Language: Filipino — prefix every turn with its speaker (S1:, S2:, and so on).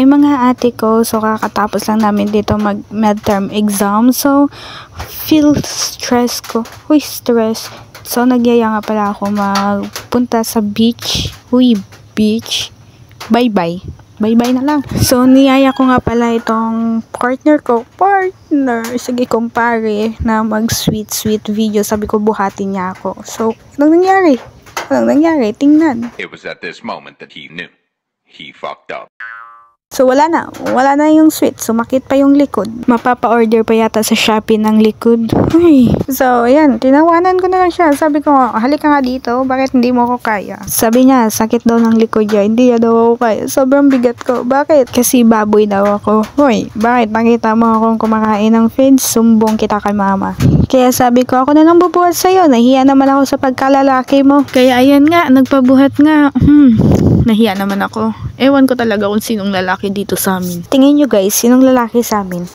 S1: mga ate ko, so kakatapos lang namin dito mag midterm exam. So, feel stress ko. Uy, stress. So, nagyaya nga pala ako magpunta sa beach. Uy, beach. Bye-bye. Bye-bye na lang. So, niyaya ko nga pala itong partner ko. Sige, kumpare na mag-sweet video. Sabi ko, buhatin niya ako. So, anong nangyari? Tingnan.
S2: It was at this moment that he knew. He fucked up.
S1: So, wala na yung sweet. Sumakit pa yung likod. Mapapa-order pa yata sa Shopee ng likod. Uy. So, ayan. Tinawanan ko na lang siya. Sabi ko, halika nga dito. Bakit hindi mo ako kaya? Sabi niya, sakit daw ng likod niya. Hindi daw ako kaya. Sobrang bigat ko. Bakit? Kasi baboy daw ako. Hoy, bakit? Nakita mo akong kumakain ng feeds? Sumbong kita kay mama. Kaya sabi ko, ako na lang bubuhat sa'yo. Nahiya naman ako sa pagkalalaki mo. Kaya ayan nga, nagpabuhat nga. Nahiya naman ako. Ewan ko talaga kung sinong lalaki dito sa amin. Tingin nyo guys, sinong lalaki sa amin?